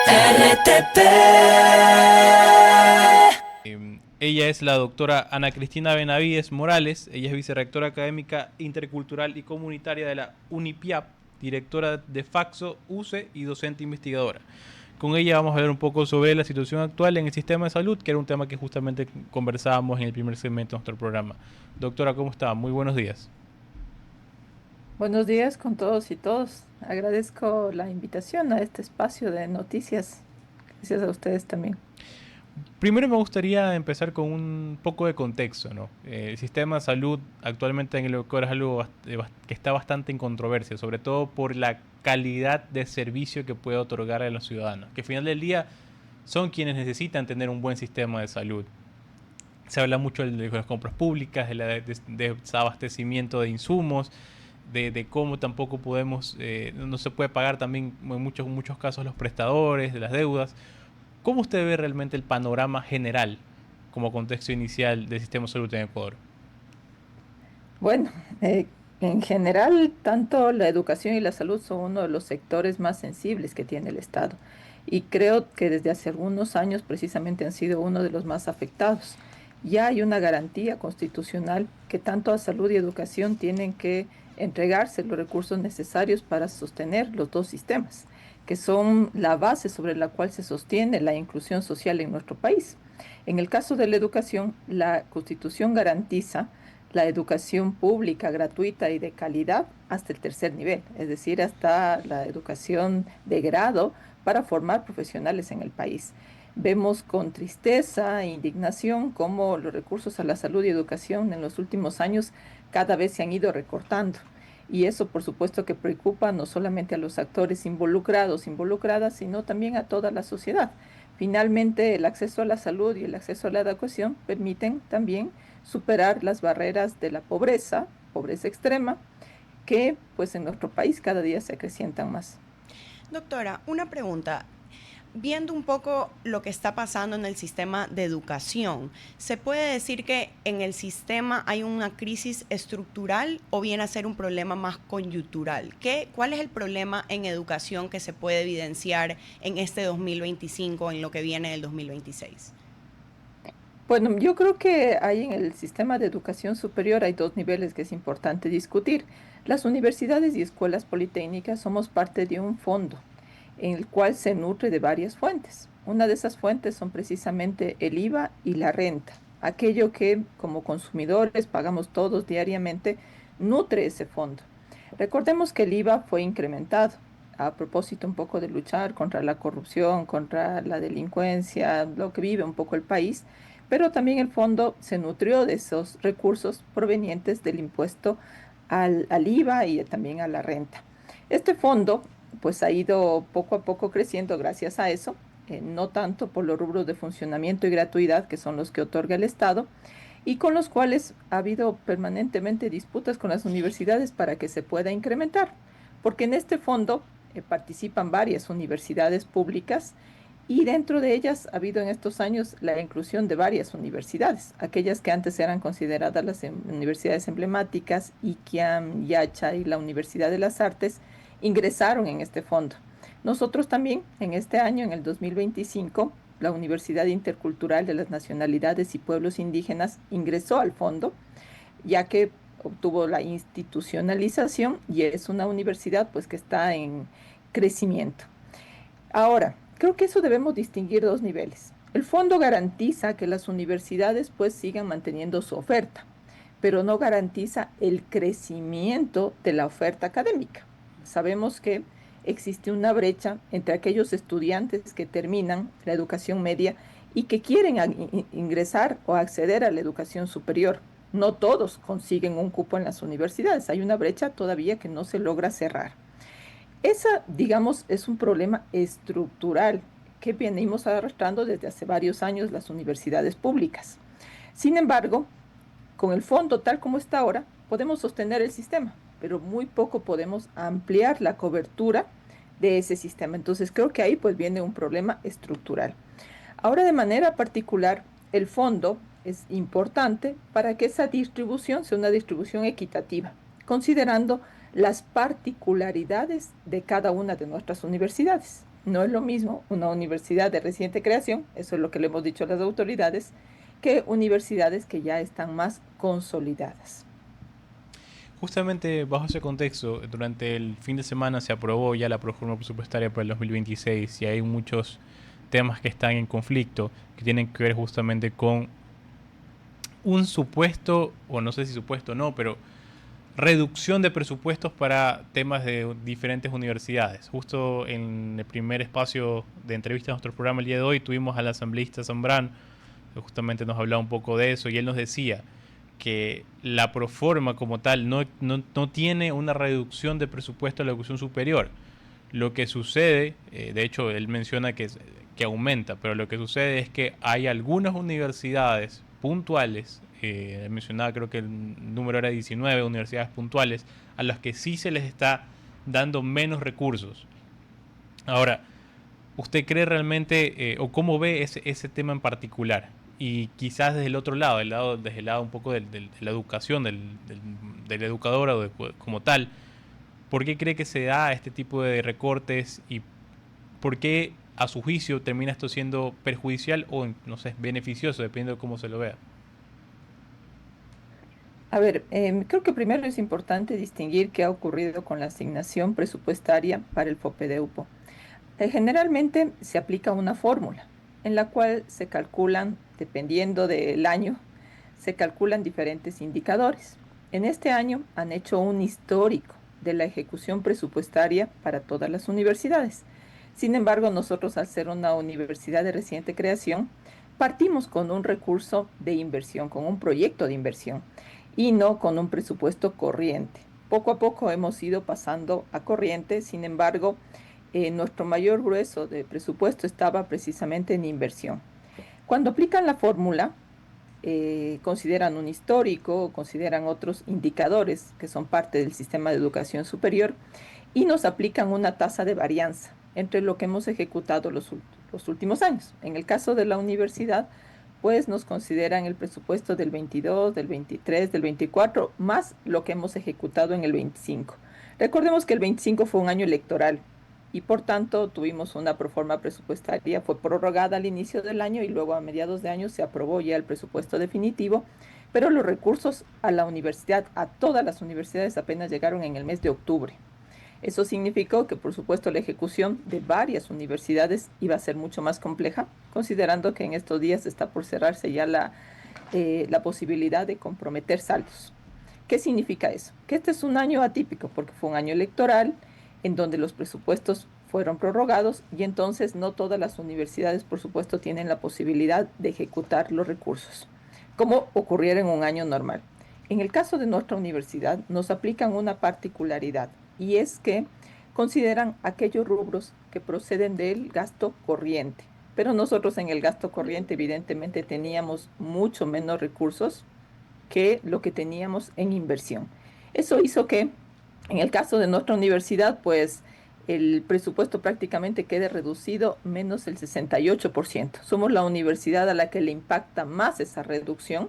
RTP. Ella es la doctora Ana Cristina Benavides Morales. Ella es vicerrectora académica intercultural y comunitaria de la UNIPIAP, directora de Faxo, UCE y docente investigadora. Con ella vamos a ver un poco sobre la situación actual en el sistema de salud, que era un tema que justamente conversábamos en el primer segmento de nuestro programa. Doctora, ¿cómo está? Muy buenos días. Buenos días con todos y todos. Agradezco la invitación a este espacio de noticias. Gracias a ustedes también. Primero me gustaría empezar con un poco de contexto, ¿no? El sistema de salud actualmente en el Ecuador es algo que está bastante en controversia, sobre todo por la calidad de servicio que puede otorgar a los ciudadanos, que al final del día son quienes necesitan tener un buen sistema de salud. Se habla mucho de las compras públicas, de desabastecimiento de insumos, de cómo tampoco podemos, no se puede pagar también en muchos casos los prestadores, de las deudas. ¿Cómo usted ve realmente el panorama general como contexto inicial del sistema de salud en Ecuador? Bueno, en general, tanto la educación y la salud son uno de los sectores más sensibles que tiene el Estado. Y creo que desde hace algunos años precisamente han sido uno de los más afectados. Ya hay una garantía constitucional que tanto a salud y educación tienen que entregarse los recursos necesarios para sostener los dos sistemas, que son la base sobre la cual se sostiene la inclusión social en nuestro país. En el caso de la educación, la Constitución garantiza la educación pública, gratuita y de calidad hasta el tercer nivel, es decir, hasta la educación de grado para formar profesionales en el país. Vemos con tristeza e indignación cómo los recursos a la salud y educación en los últimos años cada vez se han ido recortando. Y eso, por supuesto, que preocupa no solamente a los actores involucrados, involucradas, sino también a toda la sociedad. Finalmente, el acceso a la salud y el acceso a la educación permiten también superar las barreras de la pobreza, pobreza extrema, que pues en nuestro país cada día se acrecientan más. Doctora, una pregunta. Viendo un poco lo que está pasando en el sistema de educación, ¿se puede decir que en el sistema hay una crisis estructural o viene a ser un problema más coyuntural? ¿Cuál es el problema en educación que se puede evidenciar en este 2025, en lo que viene del 2026? Bueno, yo creo que hay en el sistema de educación superior hay dos niveles que es importante discutir. Las universidades y escuelas politécnicas somos parte de un fondo en el cual se nutre de varias fuentes. Una de esas fuentes son precisamente el IVA y la renta, aquello que como consumidores pagamos todos diariamente, nutre ese fondo. Recordemos que el IVA fue incrementado a propósito un poco de luchar contra la corrupción, contra la delincuencia, lo que vive un poco el país, pero también el fondo se nutrió de esos recursos provenientes del impuesto al IVA y también a la renta. Este fondo pues ha ido poco a poco creciendo gracias a eso, no tanto por los rubros de funcionamiento y gratuidad que son los que otorga el Estado y con los cuales ha habido permanentemente disputas con las universidades para que se pueda incrementar, porque en este fondo participan varias universidades públicas y dentro de ellas ha habido en estos años la inclusión de varias universidades, aquellas que antes eran consideradas las universidades emblemáticas, IKIAM, Yacha y la Universidad de las Artes, ingresaron en este fondo. Nosotros también en este año, en el 2025, la Universidad Intercultural de las Nacionalidades y Pueblos Indígenas ingresó al fondo, ya que obtuvo la institucionalización y es una universidad pues que está en crecimiento. Ahora, creo que eso debemos distinguir dos niveles. El fondo garantiza que las universidades pues sigan manteniendo su oferta, pero no garantiza el crecimiento de la oferta académica. Sabemos que existe una brecha entre aquellos estudiantes que terminan la educación media y que quieren ingresar o acceder a la educación superior. No todos consiguen un cupo en las universidades. Hay una brecha todavía que no se logra cerrar. Esa, digamos, es un problema estructural que venimos arrastrando desde hace varios años las universidades públicas. Sin embargo, con el fondo tal como está ahora, podemos sostener el sistema, pero muy poco podemos ampliar la cobertura de ese sistema. Entonces, creo que ahí pues viene un problema estructural. Ahora, de manera particular, el fondo es importante para que esa distribución sea una distribución equitativa, considerando las particularidades de cada una de nuestras universidades. No es lo mismo una universidad de reciente creación, eso es lo que le hemos dicho a las autoridades, que universidades que ya están más consolidadas. Justamente bajo ese contexto, durante el fin de semana se aprobó ya la prórroga presupuestaria para el 2026 y hay muchos temas que están en conflicto que tienen que ver justamente con un supuesto, o no sé si supuesto o no, pero reducción de presupuestos para temas de diferentes universidades. Justo en el primer espacio de entrevista de nuestro programa el día de hoy tuvimos al asambleísta Zambrán, que justamente nos hablaba un poco de eso, y él nos decía que la proforma como tal no tiene una reducción de presupuesto a la educación superior. Lo que sucede, de hecho él menciona que aumenta, pero lo que sucede es que hay algunas universidades puntuales, mencionaba creo que el número era 19 universidades puntuales, a las que sí se les está dando menos recursos. Ahora, ¿usted cree realmente, o cómo ve ese tema en particular? Y quizás desde el otro lado, desde el lado un poco de la educación, del educador o como tal, ¿por qué cree que se da este tipo de recortes y por qué a su juicio termina esto siendo perjudicial o, no sé, beneficioso, dependiendo de cómo se lo vea? A ver, creo que primero es importante distinguir qué ha ocurrido con la asignación presupuestaria para el FOPEDEUPO. Generalmente se aplica una fórmula en la cual se calculan, dependiendo del año, se calculan diferentes indicadores. En este año han hecho un histórico de la ejecución presupuestaria para todas las universidades. Sin embargo, nosotros, al ser una universidad de reciente creación, partimos con un recurso de inversión, con un proyecto de inversión y no con un presupuesto corriente. Poco a poco hemos ido pasando a corriente. Sin embargo, nuestro mayor grueso de presupuesto estaba precisamente en inversión. Cuando aplican la fórmula, consideran un histórico, consideran otros indicadores que son parte del sistema de educación superior y nos aplican una tasa de varianza entre lo que hemos ejecutado los últimos años. En el caso de la universidad, pues nos consideran el presupuesto del 22, del 23, del 24, más lo que hemos ejecutado en el 25. Recordemos que el 25 fue un año electoral y por tanto tuvimos una proforma presupuestaria, fue prorrogada al inicio del año y luego a mediados de año se aprobó ya el presupuesto definitivo, pero los recursos a la universidad, a todas las universidades, apenas llegaron en el mes de octubre. Eso significó que, por supuesto, la ejecución de varias universidades iba a ser mucho más compleja, considerando que en estos días está por cerrarse ya la posibilidad de comprometer saldos. ¿Qué significa eso? Que este es un año atípico porque fue un año electoral en donde los presupuestos fueron prorrogados y entonces no todas las universidades, por supuesto, tienen la posibilidad de ejecutar los recursos, como ocurriera en un año normal. En el caso de nuestra universidad, nos aplican una particularidad y es que consideran aquellos rubros que proceden del gasto corriente. Pero nosotros en el gasto corriente evidentemente teníamos mucho menos recursos que lo que teníamos en inversión. Eso hizo que en el caso de nuestra universidad, pues el presupuesto prácticamente quede reducido menos el 68%. Somos la universidad a la que le impacta más esa reducción,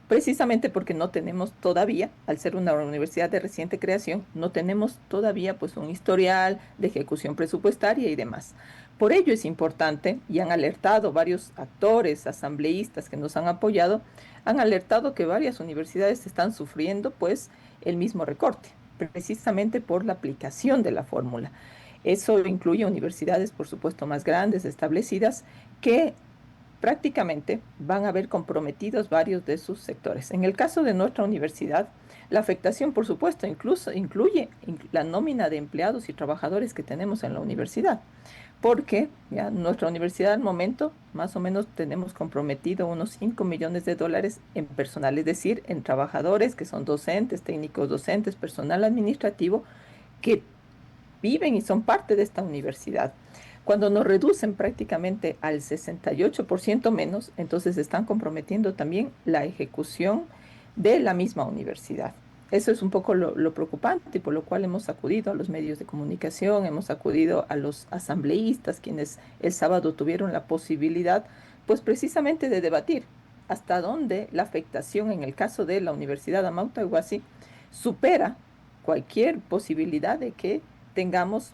precisamente porque no tenemos todavía, al ser una universidad de reciente creación, no tenemos todavía pues un historial de ejecución presupuestaria y demás. Por ello es importante, y han alertado varios actores, asambleístas que nos han apoyado, han alertado que varias universidades están sufriendo pues el mismo recorte, precisamente por la aplicación de la fórmula. Eso incluye universidades, por supuesto, más grandes, establecidas, que prácticamente van a ver comprometidos varios de sus sectores. En el caso de nuestra universidad, la afectación, por supuesto, incluso incluye la nómina de empleados y trabajadores que tenemos en la universidad, porque ya nuestra universidad al momento más o menos tenemos comprometido unos 5 millones de dólares en personal, es decir, en trabajadores que son docentes, técnicos docentes, personal administrativo, que viven y son parte de esta universidad. Cuando nos reducen prácticamente al 68% menos, entonces están comprometiendo también la ejecución de la misma universidad. Eso es un poco lo preocupante y por lo cual hemos acudido a los medios de comunicación, hemos acudido a los asambleístas, quienes el sábado tuvieron la posibilidad, pues precisamente de debatir hasta dónde la afectación en el caso de la Universidad Amauta Huasi supera cualquier posibilidad de que tengamos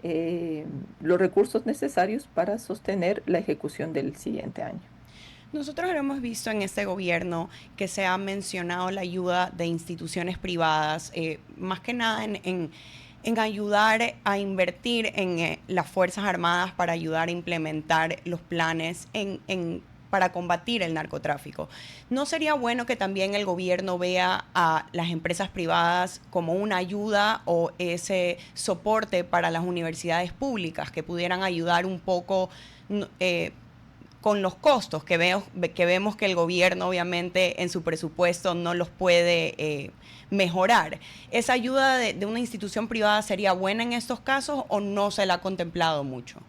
los recursos necesarios para sostener la ejecución del siguiente año. Nosotros lo hemos visto en este gobierno que se ha mencionado la ayuda de instituciones privadas, más que nada en ayudar a invertir en las Fuerzas Armadas para ayudar a implementar los planes para combatir el narcotráfico. ¿No sería bueno que también el gobierno vea a las empresas privadas como una ayuda o ese soporte para las universidades públicas que pudieran ayudar un poco con los costos que vemos que el gobierno obviamente en su presupuesto no los puede mejorar? ¿Esa ayuda de una institución privada sería buena en estos casos o no se la ha contemplado mucho?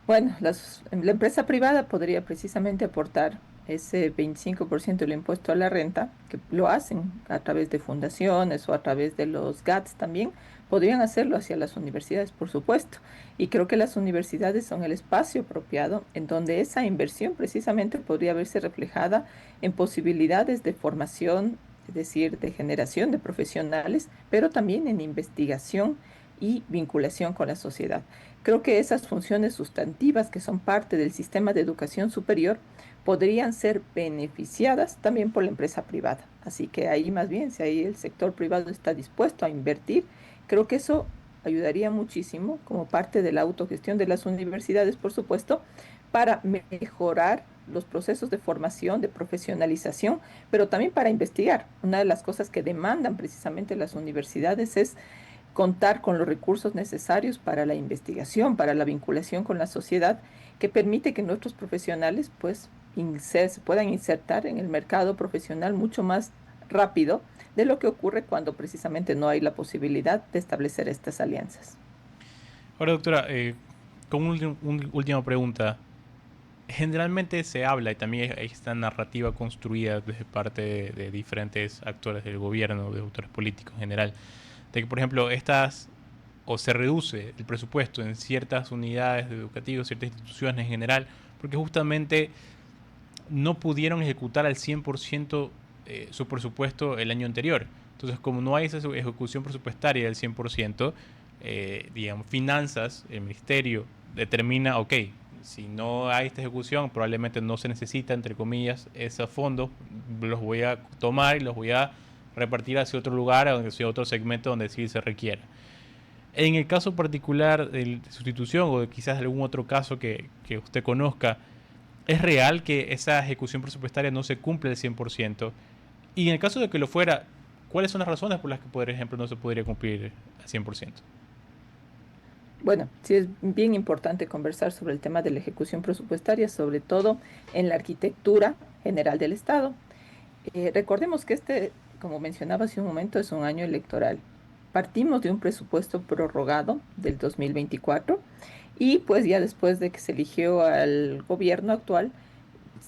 Bueno, la empresa privada podría precisamente aportar ese 25% del impuesto a la renta, que lo hacen a través de fundaciones o a través de los GATS también, podrían hacerlo hacia las universidades, por supuesto. Y creo que las universidades son el espacio apropiado en donde esa inversión precisamente podría verse reflejada en posibilidades de formación, es decir, de generación de profesionales, pero también en investigación y vinculación con la sociedad. Creo que esas funciones sustantivas que son parte del sistema de educación superior podrían ser beneficiadas también por la empresa privada. Así que ahí más bien, si ahí el sector privado está dispuesto a invertir, creo que eso ayudaría muchísimo como parte de la autogestión de las universidades, por supuesto, para mejorar los procesos de formación, de profesionalización, pero también para investigar. Una de las cosas que demandan precisamente las universidades es contar con los recursos necesarios para la investigación, para la vinculación con la sociedad, que permite que nuestros profesionales pues se puedan insertar en el mercado profesional mucho más rápido de lo que ocurre cuando precisamente no hay la posibilidad de establecer estas alianzas. Ahora, doctora, con una última pregunta. Generalmente se habla, y también hay esta narrativa construida desde parte de diferentes actores del gobierno, de actores políticos en general, de que, por ejemplo, o se reduce el presupuesto en ciertas unidades educativas, ciertas instituciones en general, porque justamente no pudieron ejecutar al 100% su presupuesto el año anterior. Entonces, como no hay esa ejecución presupuestaria del 100%, digamos, finanzas, el ministerio determina, ok, si no hay esta ejecución, probablemente no se necesita, entre comillas, esos fondos, los voy a tomar y los voy a repartir hacia otro lugar, hacia otro segmento donde sí se requiera. En el caso particular de sustitución o de quizás algún otro caso que usted conozca, ¿es real que esa ejecución presupuestaria no se cumple al 100%? Y en el caso de que lo fuera, ¿cuáles son las razones por las que, por ejemplo, no se podría cumplir al 100%? Bueno, sí es bien importante conversar sobre el tema de la ejecución presupuestaria, sobre todo en la arquitectura general del Estado. Recordemos que como mencionaba hace un momento, es un año electoral. Partimos de un presupuesto prorrogado del 2024 y pues ya después de que se eligió al gobierno actual,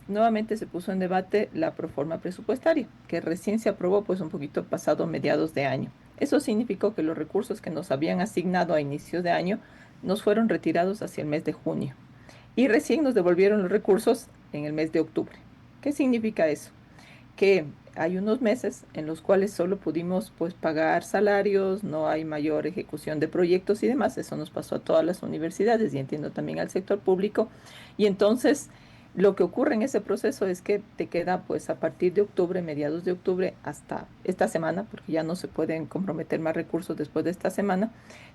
nuevamente se puso en debate la proforma presupuestaria, que recién se aprobó pues un poquito pasado mediados de año. Eso significó que los recursos que nos habían asignado a inicios de año nos fueron retirados hacia el mes de junio y recién nos devolvieron los recursos en el mes de octubre. ¿Qué significa eso? Que hay unos meses en los cuales solo pudimos pues pagar salarios, no hay mayor ejecución de proyectos y demás. Eso nos pasó a todas las universidades y entiendo también al sector público. Y entonces lo que ocurre en ese proceso es que te queda pues a partir de octubre, mediados de octubre hasta esta semana, porque ya no se pueden comprometer más recursos después de esta semana,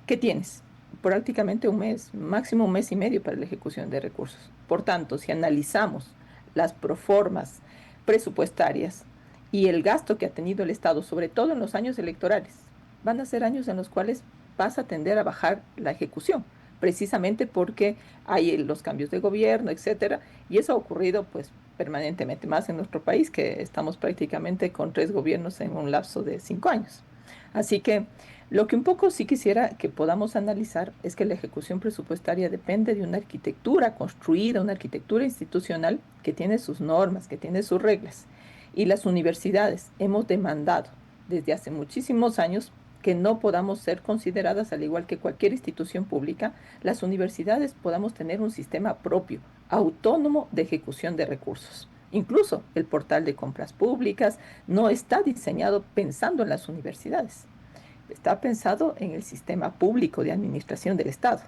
¿qué tienes? Prácticamente un mes, máximo un mes y medio para la ejecución de recursos. Por tanto, si analizamos las proformas presupuestarias y el gasto que ha tenido el Estado, sobre todo en los años electorales, van a ser años en los cuales vas a tender a bajar la ejecución, precisamente porque hay los cambios de gobierno, etcétera, y eso ha ocurrido pues permanentemente, más en nuestro país, que estamos prácticamente con 3 gobiernos en un lapso de 5 años. Así que lo que un poco sí quisiera que podamos analizar es que la ejecución presupuestaria depende de una arquitectura construida, una arquitectura institucional que tiene sus normas, que tiene sus reglas. Y las universidades hemos demandado desde hace muchísimos años que no podamos ser consideradas, al igual que cualquier institución pública, las universidades podamos tener un sistema propio, autónomo de ejecución de recursos. Incluso el portal de compras públicas no está diseñado pensando en las universidades. está pensado en el sistema público de administración del Estado.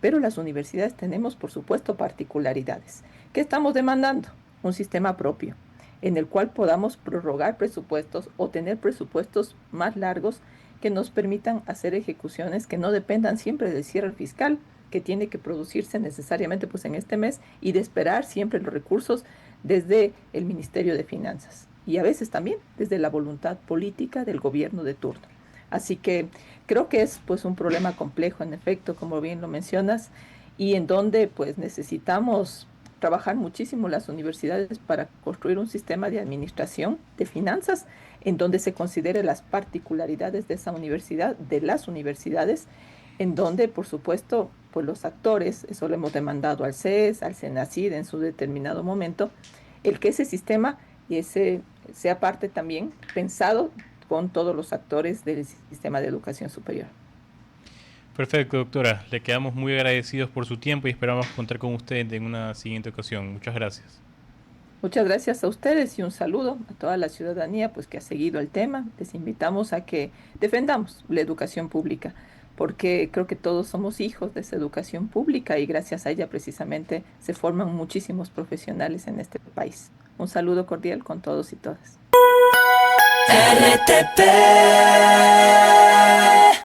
Pero las universidades tenemos, por supuesto, particularidades. ¿Qué estamos demandando? Un sistema propio, en el cual podamos prorrogar presupuestos o tener presupuestos más largos que nos permitan hacer ejecuciones que no dependan siempre del cierre fiscal, que tiene que producirse necesariamente pues, en este mes, y de esperar siempre los recursos desde el Ministerio de Finanzas y a veces también desde la voluntad política del gobierno de turno. Así que creo que es pues un problema complejo, en efecto, como bien lo mencionas, y en donde pues necesitamos trabajar muchísimo las universidades para construir un sistema de administración de finanzas en donde se considere las particularidades de esa universidad, de las universidades, en donde, por supuesto, pues los actores, eso lo hemos demandado al CES, al CENACID en su determinado momento, el que ese sistema y ese sea parte también pensado con todos los actores del sistema de educación superior. Perfecto, doctora. Le quedamos muy agradecidos por su tiempo y esperamos contar con usted en una siguiente ocasión. Muchas gracias. Muchas gracias a ustedes y un saludo a toda la ciudadanía pues, que ha seguido el tema. Les invitamos a que defendamos la educación pública, porque creo que todos somos hijos de esa educación pública y gracias a ella precisamente se forman muchísimos profesionales en este país. Un saludo cordial con todos y todas. RTP